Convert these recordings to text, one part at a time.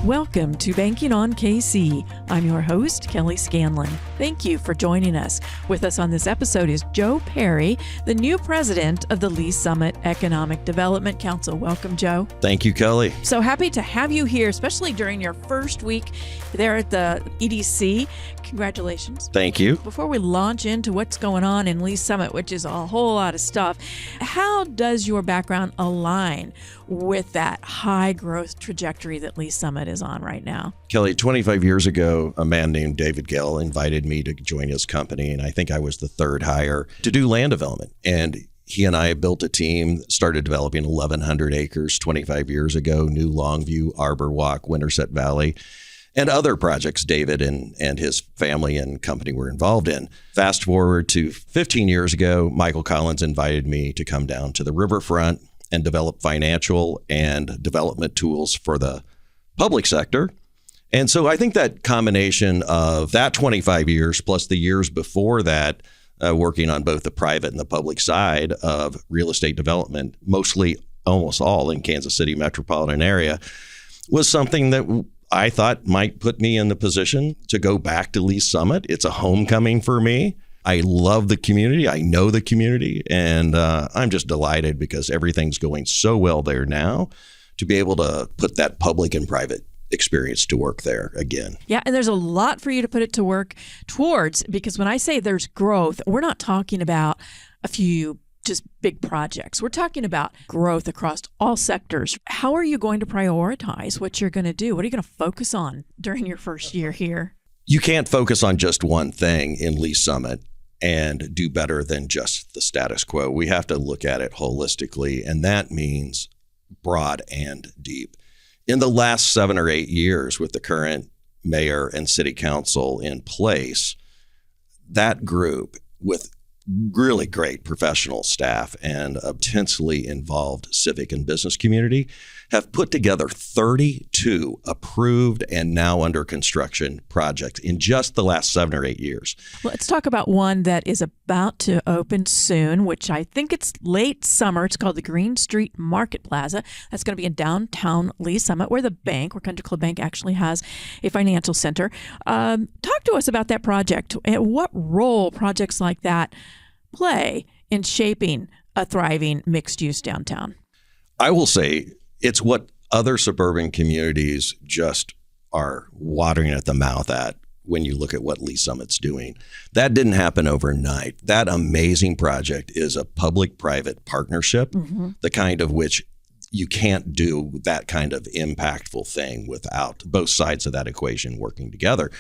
Welcome to Banking on KC. I'm your host, Kelly Scanlon. Thank you for joining us. With us on this episode is Joe Perry, the new president of the Lee Summit Economic Development Council. Welcome, Joe. Thank you, Kelly. So happy to have you here, especially during your first week there at the EDC. Congratulations. Thank you. Before we launch into what's going on in Lee Summit, which is a whole lot of stuff, how does your background align with that high growth trajectory that Lee Summit is on right now? Kelly, 25 years ago, a man named David Gell invited me to join his company, and I think I was the third hire to do land development. And he and I built a team, started developing 1,100 acres 25 years ago, New Longview, Arbor Walk, Winterset Valley, and other projects David and his family and company were involved in. Fast forward to 15 years ago, Michael Collins invited me to come down to the riverfront and develop financial and development tools for the public sector. And so I think that combination of that 25 years plus the years before that, working on both the private and the public side of real estate development, mostly almost all in Kansas City metropolitan area, was something that I thought might put me in the position to go back to Lee Summit. It's a homecoming for me. I love the community. I know the community, and I'm just delighted because everything's going so well there now to be able to put that public and private experience to work there again. Yeah, and there's a lot for you to put it to work towards, because when I say there's growth, we're not talking about a few just big projects. We're talking about growth across all sectors. How are you going to prioritize what you're going to do? What are you going to focus on during your first year here? You can't focus on just one thing in Lee Summit and do better than just the status quo. We have to look at it holistically, and that means broad and deep. In the last 7 or 8 years with the current mayor and city council in place, that group with really great professional staff and a intensely involved civic and business community have put together 32 approved and now under construction projects in just the last 7 or 8 years. Let's talk about one that is about to open soon, which I think it's late summer. It's called the Green Street Market Plaza. That's going to be in downtown Lee Summit, where Country Club Bank actually has a financial center. Talk to us about that project and what role projects like that play in shaping a thriving mixed-use downtown. I will say it's what other suburban communities just are watering at the mouth at when you look at what Lee Summit's doing. That didn't happen overnight. That amazing project is a public-private partnership, the kind of which you can't do that kind of impactful thing without both sides of that equation working together.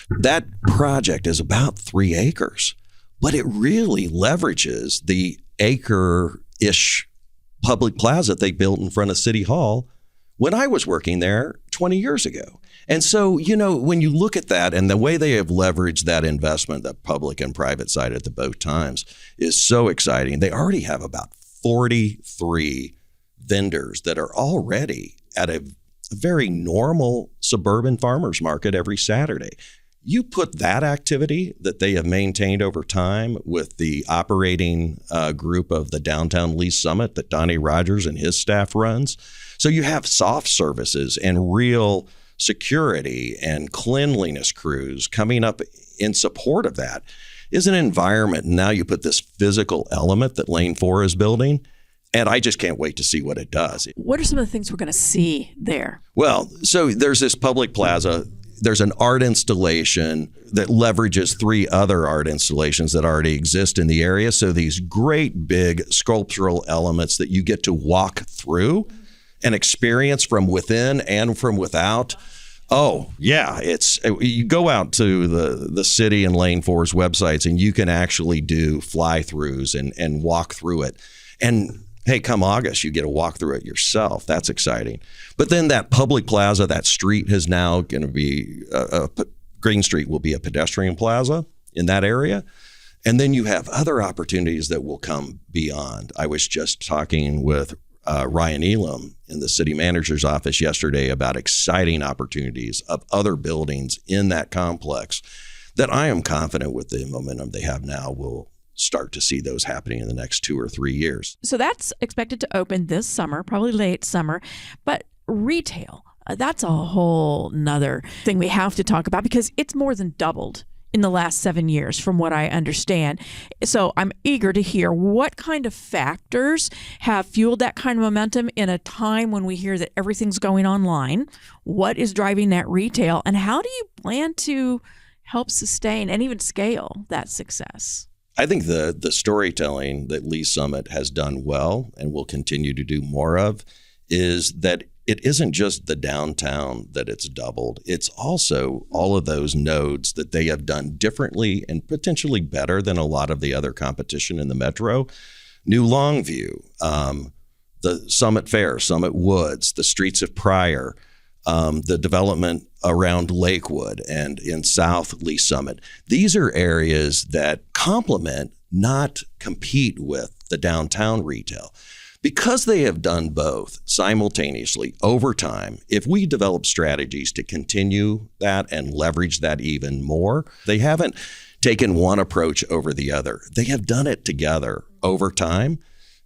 That project is about 3 acres, but it really leverages the acre-ish public plaza they built in front of City Hall when I was working there 20 years ago. And so, when you look at that and the way they have leveraged that investment, the public and private side at the both times, is so exciting. They already have about 43 vendors that are already at a very normal suburban farmers market every Saturday. You put that activity that they have maintained over time with the operating group of the Downtown Lee Summit that Donnie Rogers and his staff runs. So you have soft services and real security and cleanliness crews coming up in support of that. Is an environment. Now you put this physical element that Lane 4 is building, and I just can't wait to see what it does. What are some of the things we're going to see there? Well, so there's this public plaza. There's an art installation that leverages 3 other art installations that already exist in the area. So these great big sculptural elements that you get to walk through and experience from within and from without. Oh, yeah. You go out to the city and Lane 4's websites and you can actually do fly-throughs and walk through it. And hey, come August, you get to walk through it yourself. That's exciting. But then that public plaza, that street is now going to be, Green Street will be a pedestrian plaza in that area. And then you have other opportunities that will come beyond. I was just talking with Ryan Elam in the city manager's office yesterday about exciting opportunities of other buildings in that complex that I am confident with the momentum they have now will start to see those happening in the next 2 or 3 years. So that's expected to open this summer, probably late summer. But retail, that's a whole nother thing we have to talk about because it's more than doubled in the last 7 years, from what I understand. So I'm eager to hear what kind of factors have fueled that kind of momentum in a time when we hear that everything's going online. What is driving that retail, and how do you plan to help sustain and even scale that success? I think the storytelling that Lee Summit has done well and will continue to do more of is that it isn't just the downtown that it's doubled. It's also all of those nodes that they have done differently and potentially better than a lot of the other competition in the metro. New Longview, the Summit Fair, Summit Woods, the streets of Pryor, the development around Lakewood and in South Lee Summit. These are areas that complement, not compete with the downtown retail. Because they have done both simultaneously over time, if we develop strategies to continue that and leverage that even more, they haven't taken one approach over the other. They have done it together over time.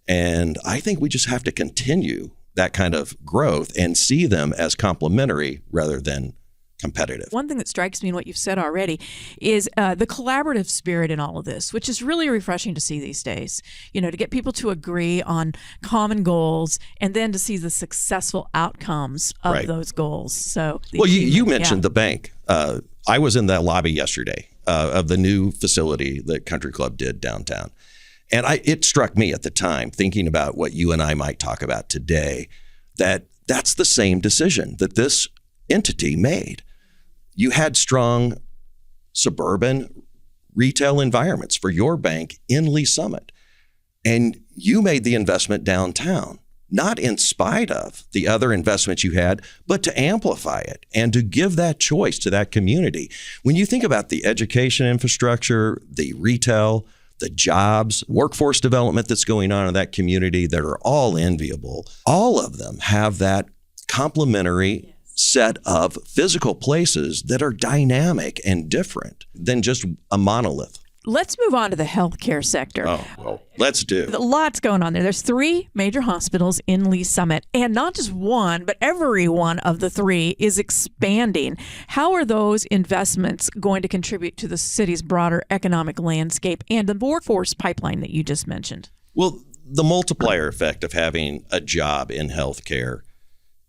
And I think we just have to continue that kind of growth and see them as complementary rather than competitive. One thing that strikes me in what you've said already is the collaborative spirit in all of this, which is really refreshing to see these days. You know, to get people to agree on common goals and then to see the successful outcomes of those goals. So, well, you mentioned the bank. I was in that lobby yesterday of the new facility that Country Club did downtown. And it struck me at the time, thinking about what you and I might talk about today, that that's the same decision that this entity made. You had strong suburban retail environments for your bank in Lee Summit, and you made the investment downtown, not in spite of the other investments you had, but to amplify it and to give that choice to that community. When you think about the education infrastructure, the retail, the jobs, workforce development that's going on in that community that are all enviable, all of them have that complementary set of physical places that are dynamic and different than just a monolith. Let's move on to the healthcare sector. Oh, well, let's do. Lots going on there. There's 3 major hospitals in Lee Summit, and not just one, but every one of the 3 is expanding. How are those investments going to contribute to the city's broader economic landscape and the workforce pipeline that you just mentioned? Well, the multiplier effect of having a job in healthcare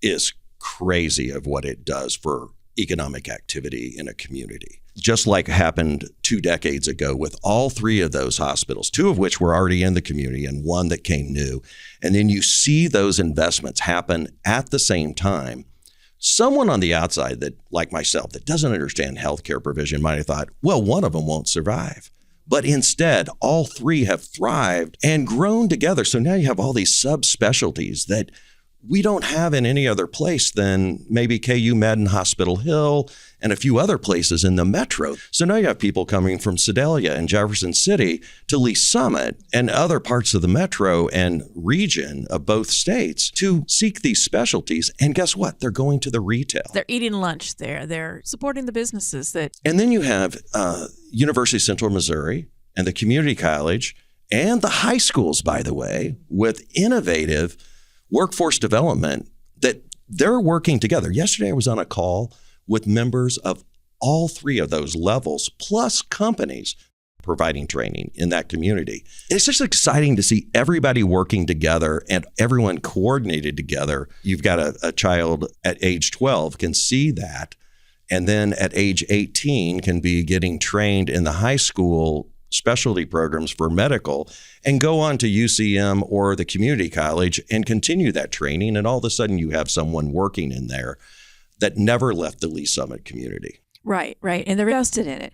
is crazy of what it does for economic activity in a community. Just like happened 2 decades ago with all 3 of those hospitals, 2 of which were already in the community and 1 that came new. And then you see those investments happen at the same time. Someone on the outside that, like myself, that doesn't understand healthcare provision might have thought, well, one of them won't survive. But instead, all 3 have thrived and grown together. So now you have all these subspecialties that we don't have in any other place than maybe KU Med and Hospital Hill and a few other places in the metro. So now you have people coming from Sedalia and Jefferson City to Lee Summit and other parts of the metro and region of both states to seek these specialties. And guess what? They're going to the retail. They're eating lunch there. They're supporting the businesses that. And then you have University of Central Missouri and the community college and the high schools, by the way, with innovative workforce development that they're working together. Yesterday, I was on a call with members of all 3 of those levels, plus companies providing training in that community. It's just exciting to see everybody working together and everyone coordinated together. You've got a child at age 12 can see that, and then at age 18 can be getting trained in the high school specialty programs for medical and go on to UCM or the community college and continue that training. And all of a sudden you have someone working in there that never left the Lee Summit community. Right. And they're invested in it.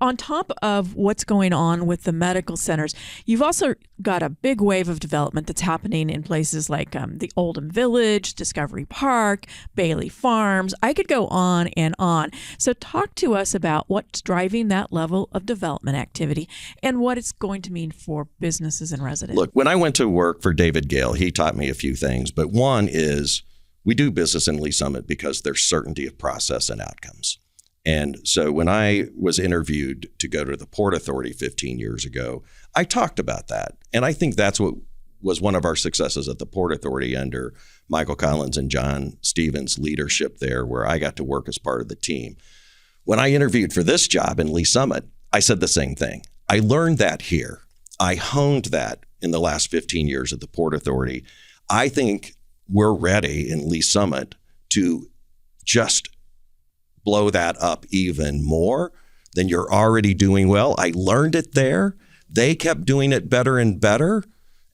On top of what's going on with the medical centers, you've also got a big wave of development that's happening in places like the Oldham Village, Discovery Park, Bailey Farms. I could go on and on. So talk to us about what's driving that level of development activity and what it's going to mean for businesses and residents. Look, when I went to work for David Gale, he taught me a few things, but one is we do business in Lee Summit because there's certainty of process and outcomes. And so when I was interviewed to go to the Port Authority 15 years ago, I talked about that. And I think that's what was one of our successes at the Port Authority under Michael Collins and John Stevens' leadership there, where I got to work as part of the team. When I interviewed for this job in Lee Summit, I said the same thing. I learned that here. I honed that in the last 15 years at the Port Authority. I think we're ready in Lee Summit to just blow that up even more than you're already doing well. I learned it there. They kept doing it better and better.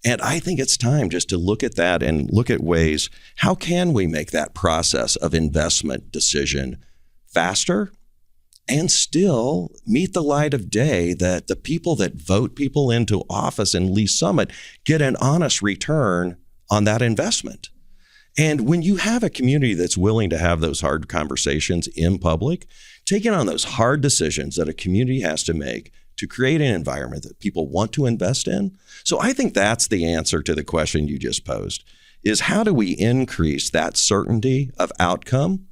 And I think it's time just to look at that and look at ways, how can we make that process of investment decision faster and still meet the light of day that the people that vote people into office in Lee Summit get an honest return on that investment. And when you have a community that's willing to have those hard conversations in public, taking on those hard decisions that a community has to make to create an environment that people want to invest in. So I think that's the answer to the question you just posed, is how do we increase that certainty of outcome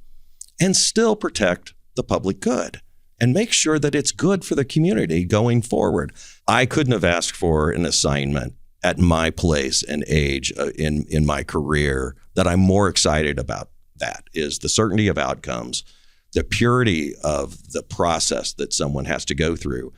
and still protect the public good and make sure that it's good for the community going forward? I couldn't have asked for an assignment at my place and age in my career that I'm more excited about. That is the certainty of outcomes, the purity of the process that someone has to go through.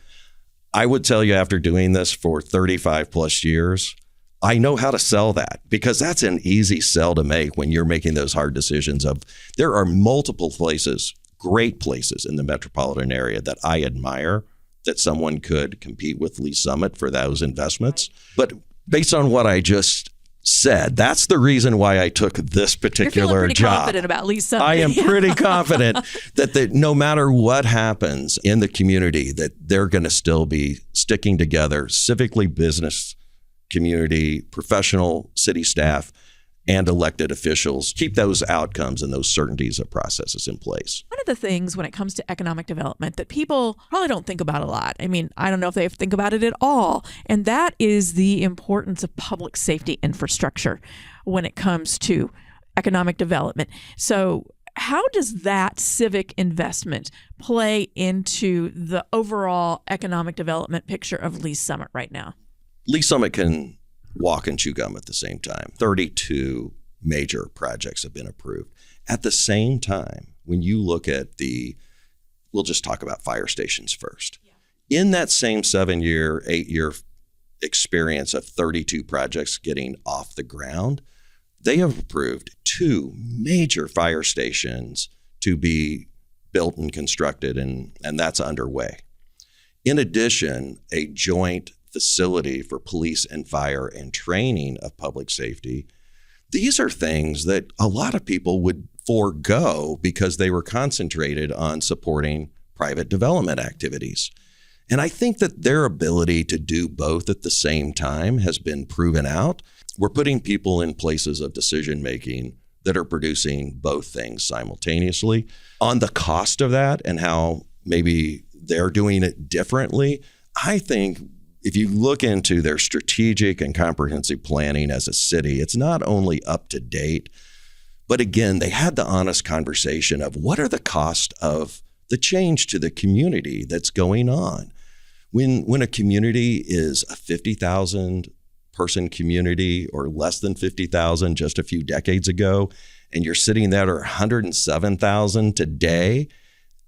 I would tell you, after doing this for 35 plus years, I know how to sell that, because that's an easy sell to make when you're making those hard decisions of, there are multiple places, great places in the metropolitan area that I admire that someone could compete with Lee Summit for those investments. But based on what I just said, that's the reason why I took this particular You're feeling pretty job. confident about Lee Summit. I am pretty confident that no matter what happens in the community, that they're going to still be sticking together, civically, business community, professional city staff, and elected officials, keep those outcomes and those certainties of processes in place. One of the things when it comes to economic development that people probably don't think about a lot, I mean, I don't know if they think about it at all, and that is the importance of public safety infrastructure when it comes to economic development. So how does that civic investment play into the overall economic development picture of Lee Summit right now? Lee Summit can walk and chew gum at the same time. 32 major projects have been approved. At the same time, when you look at we'll just talk about fire stations first. Yeah. In that same 7-year, 8-year experience of 32 projects getting off the ground, they have approved 2 major fire stations to be built and constructed, and that's underway. In addition, a joint facility for police and fire and training of public safety. These are things that a lot of people would forego because they were concentrated on supporting private development activities. And I think that their ability to do both at the same time has been proven out. We're putting people in places of decision making that are producing both things simultaneously. On the cost of that and how maybe they're doing it differently, I think if you look into their strategic and comprehensive planning as a city, it's not only up to date, but again, they had the honest conversation of what are the costs of the change to the community that's going on. When a community is a 50,000 person community or less than 50,000 just a few decades ago, and you're sitting there at 107,000 today,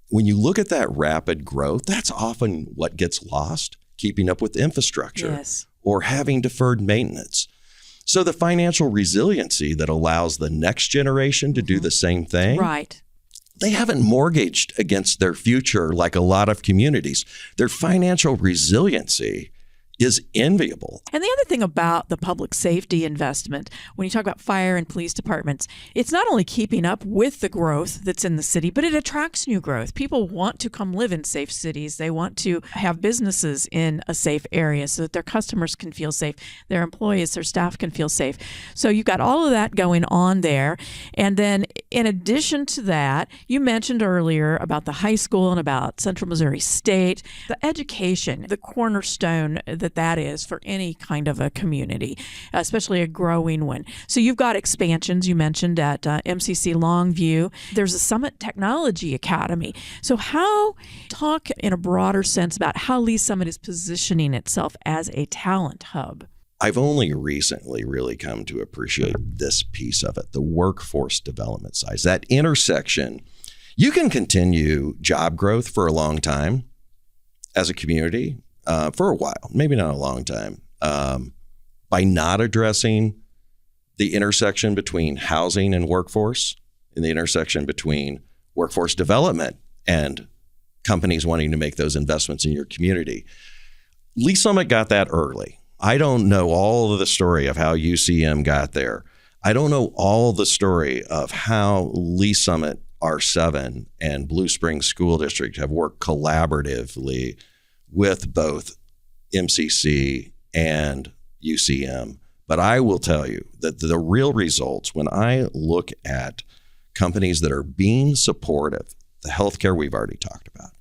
when you look at that rapid growth, that's often what gets lost. Keeping up with infrastructure, yes, or having deferred maintenance. So the financial resiliency that allows the next generation to do the same thing, right? They haven't mortgaged against their future like a lot of communities. Their financial resiliency is enviable. And the other thing about the public safety investment, when you talk about fire and police departments, it's not only keeping up with the growth that's in the city, but it attracts new growth. People want to come live in safe cities. They want to have businesses in a safe area so that their customers can feel safe, their employees, their staff can feel safe. So you've got all of that going on there. And then in addition to that, you mentioned earlier about the high school and about Central Missouri State, the education, the cornerstone that is for any kind of a community, especially a growing one. So you've got expansions you mentioned at MCC Longview. There's a Summit Technology Academy. So talk in a broader sense about how Lee Summit is positioning itself as a talent hub. I've only recently really come to appreciate this piece of it, the workforce development side. That intersection, you can continue job growth for a long time as a community, for a while, maybe not a long time, by not addressing the intersection between housing and workforce, and the intersection between workforce development and companies wanting to make those investments in your community. Lee Summit got that early. I don't know all of the story of how UCM got there. I don't know all the story of how Lee Summit R7 and Blue Springs School District have worked collaboratively with both MCC and UCM. But I will tell you that the real results, when I look at companies that are being supportive, the healthcare we've already talked about,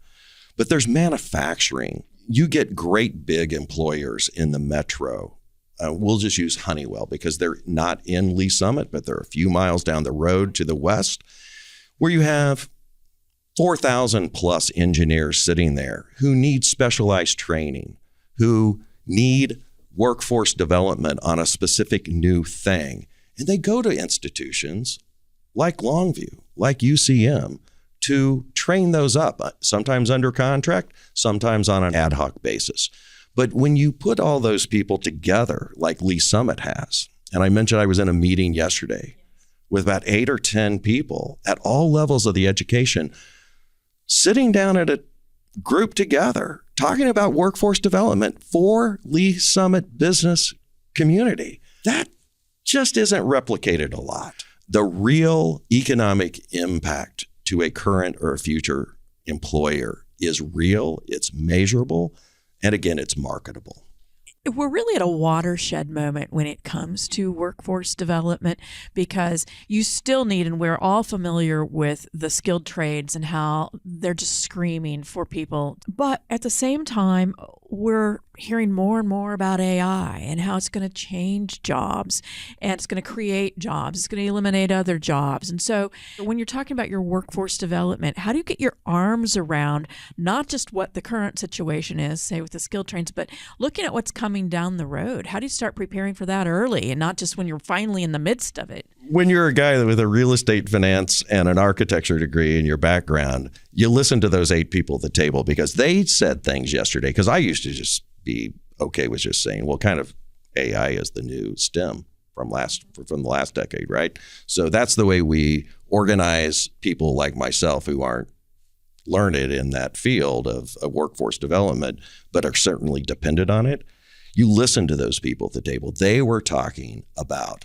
but there's manufacturing. You get great big employers in the metro. We'll just use Honeywell because they're not in Lee Summit, but they're a few miles down the road to the west, where you have 4,000 plus engineers sitting there who need specialized training, who need workforce development on a specific new thing. And they go to institutions like Longview, like UCM, to train those up, sometimes under contract, sometimes on an ad hoc basis. But when you put all those people together, like Lee Summit has, and I mentioned I was in a meeting yesterday with about 8 or 10 people at all levels of the education, sitting down at a group together, talking about workforce development for Lee Summit business community. That just isn't replicated a lot. The real economic impact to a current or a future employer is real, it's measurable, and again, it's marketable. We're really at a watershed moment when it comes to workforce development, because you still need, and we're all familiar with the skilled trades and how they're just screaming for people. But at the same time, we're hearing more and more about AI and how it's going to change jobs and it's going to create jobs. It's going to eliminate other jobs. And so when you're talking about your workforce development, how do you get your arms around not just what the current situation is, say with the skilled trades, but looking at what's coming down the road? How do you start preparing for that early and not just when you're finally in the midst of it? When you're a guy with a real estate finance and an architecture degree in your background, you listen to those 8 people at the table because they said things yesterday. Because I used to just be okay with just saying, well, kind of AI is the new STEM from the last decade, right? So that's the way we organize people like myself who aren't learned in that field of workforce development, but are certainly dependent on it. You listen to those people at the table. They were talking about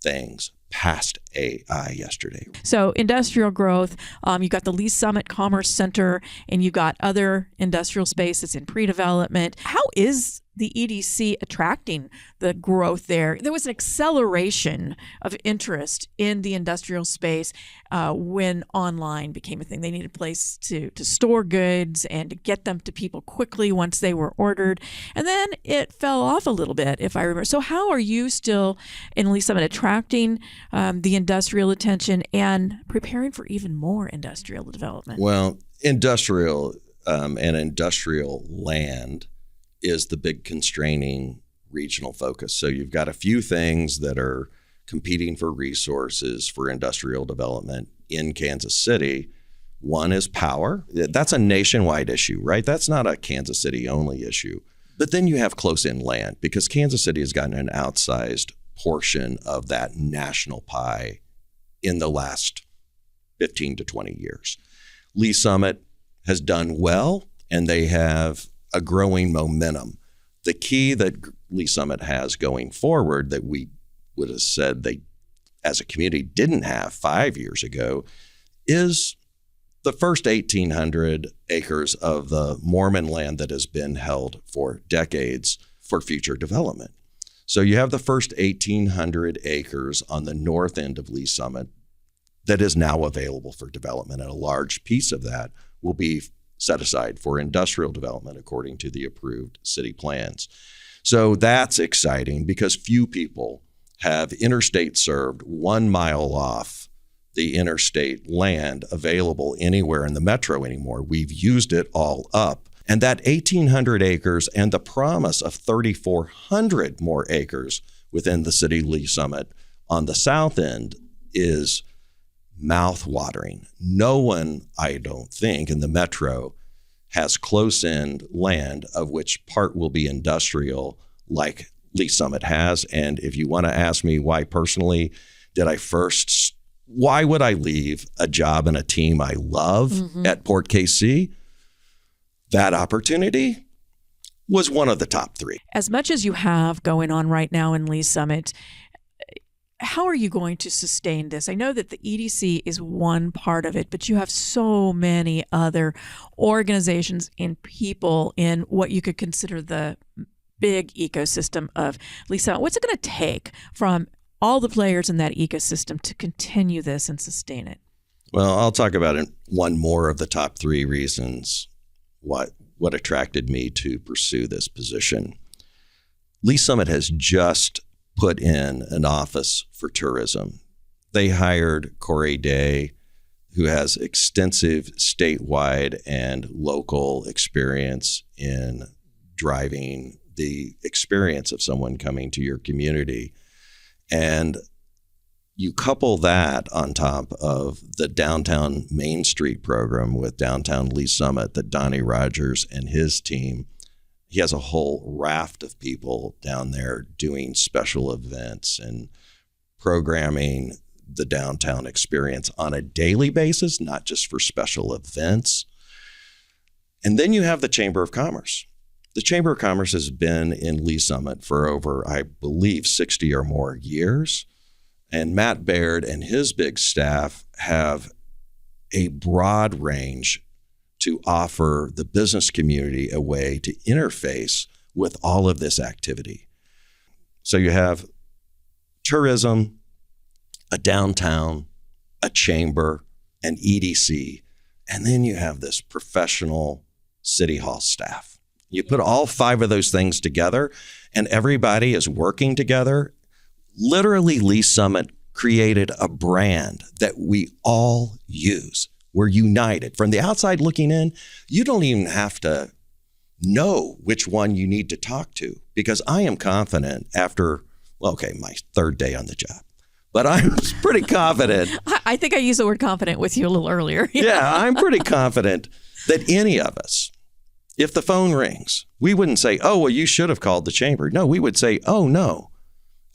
things past AI yesterday. So industrial growth, you've got the Lee Summit Commerce Center, and you've got other industrial spaces in pre-development. How is the EDC attracting the growth there? There was an acceleration of interest in the industrial space when online became a thing. They needed a place to store goods and to get them to people quickly once they were ordered. And then it fell off a little bit, if I remember. So how are you still in Lee Summit attracting the industrial attention and preparing for even more industrial development? Well, industrial and industrial land is the big constraining regional focus. So you've got a few things that are competing for resources for industrial development in Kansas City. One is power. That's a nationwide issue, right? That's not a Kansas City only issue. But then you have close in land because Kansas City has gotten an outsized portion of that national pie in the last 15 to 20 years. Lee Summit has done well, and they have a growing momentum. The key that Lee Summit has going forward that we would have said they, as a community, didn't have 5 years ago is the first 1,800 acres of the Mormon land that has been held for decades for future development. So you have the first 1,800 acres on the north end of Lee Summit that is now available for development. And a large piece of that will be set aside for industrial development according to the approved city plans. So that's exciting because few people have interstate served 1 mile off the interstate land available anywhere in the metro anymore. We've used it all up. And that 1,800 acres and the promise of 3,400 more acres within the city of Lee Summit on the south end is mouth-watering. No one, I don't think, in the metro has close-end land of which part will be industrial like Lee Summit has. And if you want to ask me why personally why would I leave a job and a team I love at Port KC? That opportunity was one of the top 3. As much as you have going on right now in Lee Summit, how are you going to sustain this? I know that the EDC is one part of it, but you have so many other organizations and people in what you could consider the big ecosystem of Lee Summit. What's it going to take from all the players in that ecosystem to continue this and sustain it? Well, I'll talk about one more of the top 3 reasons what attracted me to pursue this position. Lee Summit has just put in an office for tourism. They hired Corey Day, who has extensive statewide and local experience in driving the experience of someone coming to your community. And you couple that on top of the downtown Main Street program with downtown Lee Summit that Donnie Rogers and his team, he has a whole raft of people down there doing special events and programming the downtown experience on a daily basis, not just for special events. And then you have the Chamber of Commerce. The Chamber of Commerce has been in Lee Summit for over, I believe, 60 or more years. And Matt Baird and his big staff have a broad range to offer the business community a way to interface with all of this activity. So you have tourism, a downtown, a chamber, an EDC, and then you have this professional city hall staff. You put all 5 of those things together and everybody is working together. Literally, Lee Summit created a brand that we all use. We're united. From the outside looking in, you don't even have to know which one you need to talk to, because I am confident after, my 3rd day on the job, but I'm pretty confident. I think I used the word confident with you a little earlier. Yeah, I'm pretty confident that any of us, if the phone rings, we wouldn't say, oh, well, you should have called the chamber. No, we would say, oh, no,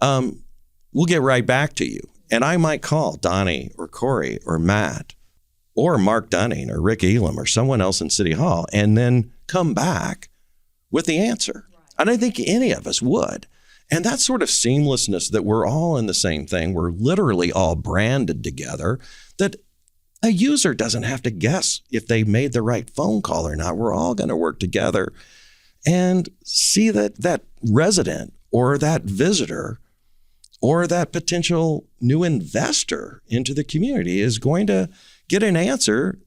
we'll get right back to you. And I might call Donnie or Corey or Matt or Mark Dunning or Rick Elam or someone else in City Hall and then come back with the answer. Right. And I think any of us would. And that sort of seamlessness that we're all in the same thing, we're literally all branded together, that a user doesn't have to guess if they made the right phone call or not. We're all going to work together and see that that resident or that visitor or that potential new investor into the community is going to get an answer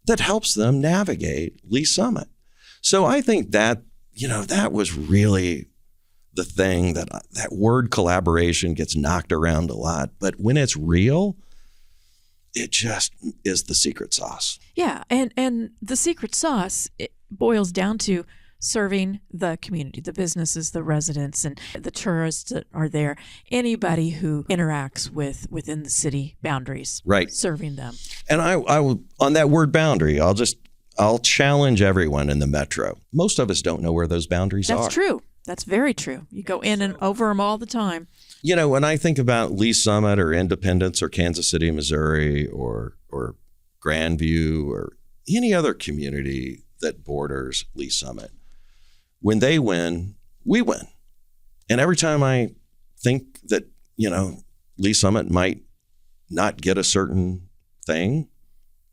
that helps them navigate Lee Summit. So I think that, that was really the thing that word collaboration gets knocked around a lot. But when it's real, it just is the secret sauce. Yeah. And the secret sauce, it boils down to serving the community, the businesses, the residents, and the tourists that are there, anybody who interacts within the city boundaries, right? Serving them. And I will, on that word boundary, I'll challenge everyone in the metro. Most of us don't know where those boundaries are. That's true. That's very true. You go in and over them all the time. When I think about Lee Summit or Independence or Kansas City, Missouri, or Grandview or any other community that borders Lee Summit, when they win, we win. And every time I think that, Lee Summit might not get a certain thing,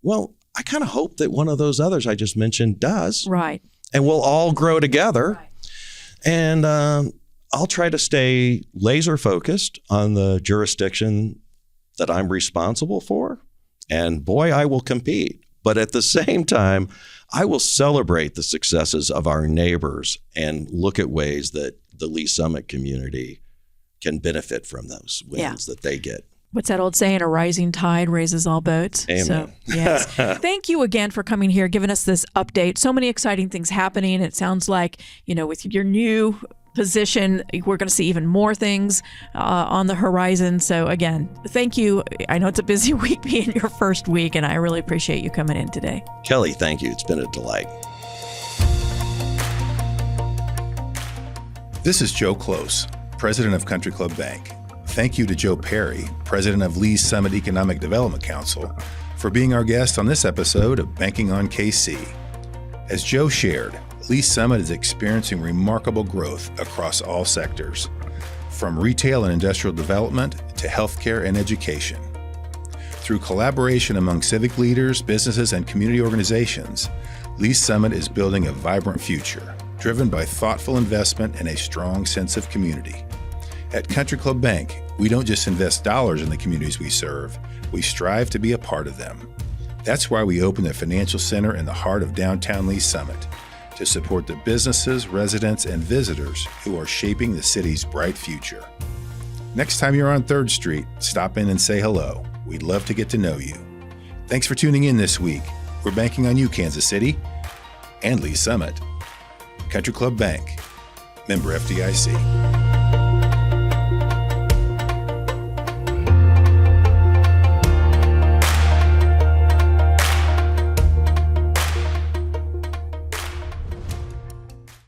well, I kind of hope that one of those others I just mentioned does. Right. And we'll all grow together. Right. And I'll try to stay laser focused on the jurisdiction that I'm responsible for. And boy, I will compete. But at the same time, I will celebrate the successes of our neighbors and look at ways that the Lee Summit community can benefit from those wins that they get. What's that old saying? A rising tide raises all boats. Amen. So, yes. Thank you again for coming here, giving us this update. So many exciting things happening. It sounds like, with your new position, we're going to see even more things on the horizon. So again, thank you. I know it's a busy week being your first week, and I really appreciate you coming in today. Kelly, thank you. It's been a delight. This is Joe Close, president of Country Club Bank. Thank you to Joe Perry, president of Lee's Summit Economic Development Council, for being our guest on this episode of Banking on KC. As Joe shared, Lee Summit is experiencing remarkable growth across all sectors, from retail and industrial development to healthcare and education. Through collaboration among civic leaders, businesses, and community organizations, Lee Summit is building a vibrant future, driven by thoughtful investment and a strong sense of community. At Country Club Bank, we don't just invest dollars in the communities we serve, we strive to be a part of them. That's why we opened the Financial Center in the heart of downtown Lee Summit, to support the businesses, residents, and visitors who are shaping the city's bright future. Next time you're on 3rd Street, stop in and say hello. We'd love to get to know you. Thanks for tuning in this week. We're banking on you, Kansas City, and Lee Summit. Country Club Bank, member FDIC.